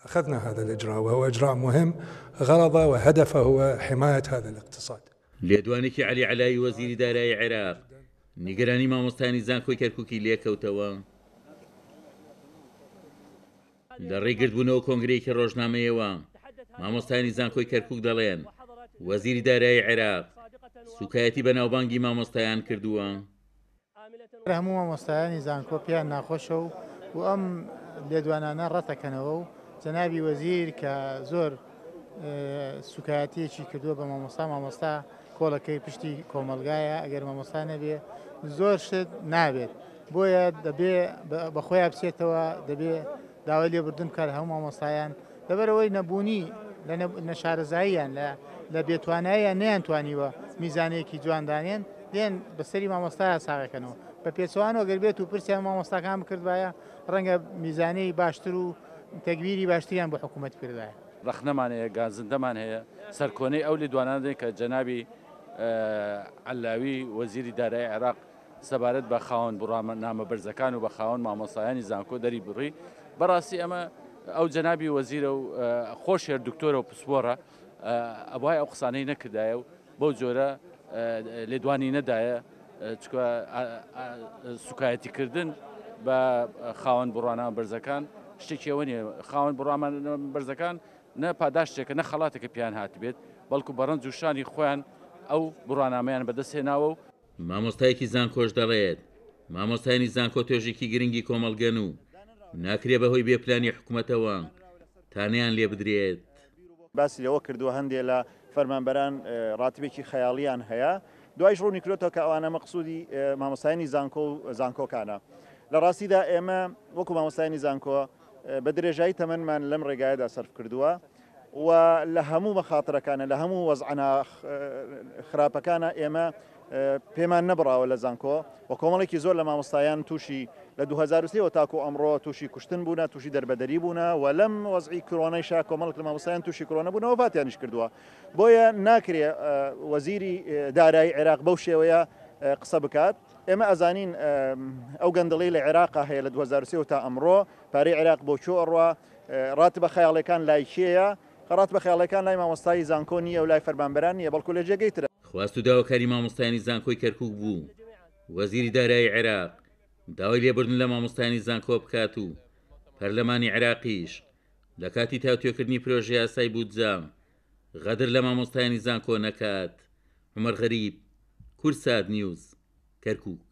أخذنا هذا الإجراء وهو إجراء مهم غرضه وهدفه هو حماية هذا الاقتصاد. لێدوانێکی عەلی عەلایی وەزیری دارایی عێراق نیگەرانی مامۆستایانی زانکۆی کەرکووکی لێکەوتەوە لە ڕێگرتبوونەوە کۆنگرەیەکی ڕۆژنامەیەوە. مامۆستایانی زانکۆی کەرکووک دەڵێن وەزیری دارایی عێراق سوکایەتی بەناوبانگی مامۆستایان کردووە. هەموو مامۆستایانی زانکۆ پێیان ناخۆشە و ئەم لێدوانانە ڕەتەکەنەوە و جەنابی وەزیر کە زۆر سوکایەتیەکی کردووە بە مامۆستا کۆڵەکەی پشتی کۆمەلگایە، ئەگەر مامۆستا نەبێ زۆر شت نابێت، بۆیە دەبێ بە خۆیان بچێتەوە، دەبێ داوای لێبوردن کار هەموو مامۆستایان لەبەرەوەی نەبوونی لە شارەزاییان لە بێتواناییان نەیانتوانیوە میزانەیەکی جواندانێن دێن بەسەری مامۆستایە ساغەکەنەوە بە پێچوانەوە گەر بێت و پرسیان مامۆستاکان بکردوایە ڕەنگە میزانەی باشتر و تەگبیری باشتریان بۆ حکوومەت کردایە. ڕەخنەمان هەیە، گازندەمان هەیە، سەرکۆنەی ئەو لێدوانانەی کە جەنابی عەلاوی وەزیری دارایی عێراق سەبارەت بە خاوەن بڕامەنامە بەرزەکان و بە خاوەن مامۆستایانی زانکۆ دەری بڕی. بەڕاستی ئەمە ئەو جەنابی وەزیرە و خۆشێر دکتۆرە و پسپۆرە ئەوای ئەو قسانەی نەکردایە و بەو جۆرە لێدوانی نەدایە، چکە سوکایەتیکردن بە خاوەن بڕوانامە بەرزەکان شتێکیەوە نیە. خاوەن بڕوانامە بەرزەکان نە پاداشتێکە نە خەڵاتێکە پیان هاتبێت، بەڵکو بەڕەنج و شانی خۆیان ئەو بڕوانامەیان بەدەستهێناوە و مامۆستایەکی زانکۆش دەڵێت مامۆستایانی زانکۆ توێژێکی گرنگی کۆمەڵگەن و ناکرێ بەهۆی بێپلانی حکوومەتەوە تانیان لێ بدرێت. باسی لەوە کردووە هەندێک لە فەرمانبەران ڕاتبێکی خەیاڵیان هەیە، دوایش ڕوونی کرێتەوە کە ئەوانە مەقسوودی مامۆستایانی زانکۆ و زانکۆکانە. لە ڕاستیدا ئێمە وەکو مامۆستایانی زانکۆ بە درێژایی تەمەنمان لەم ڕێگایەدا سەرف کردووە و لە هەموو مەخاترەکانە لە هەموو وەزعانە خراپەکانە ئێمە پێمان نەبراوە لە زانکۆ و کۆمەڵێکی زۆر لە مامۆستایان تووشی لە 2023 تاکو ئەمڕۆ تووشی کوشتن بوونە، تووشی دەربەدەری بوونە و لەم وەزعی کۆرۆنەیشا کۆمەڵک لە مامۆستایان تووشی کۆرۆنە بوونەوە وفاتیانیش کردووە. بۆیە ناکرێ وەزیری دارایی عێراق بەو شێوەیە قسە بکات. ئێمە ئەزانین ئەو گەندەڵی لە عێراقا هەیە لە 2023 تا ئەمڕۆ پارەی عێراق بۆ چۆ ئەڕوا، ڕاتبە خەیاڵەکان لای کێیە؟ ڕاتبە خەیاڵەکان لای مامۆستای زانکۆ نیە و لای فەرمانبەران نیە، بەڵکو لە جێگەی ترە. خواست و داواکاری مامۆستایانی زانکۆی کەرکووک بوو وەزیری دارایی عێراق داوای لێبوردن لە مامۆستایانی زانکۆ بکات و پەرلەمانی عێراقیش لە کاتی تاوتوێکردنی پرۆژەی یاسای بودجە غەدر لە مامۆستایانی زانکۆ نەکات. عومەر غەریب، کورسات نیوز، کەرکووک.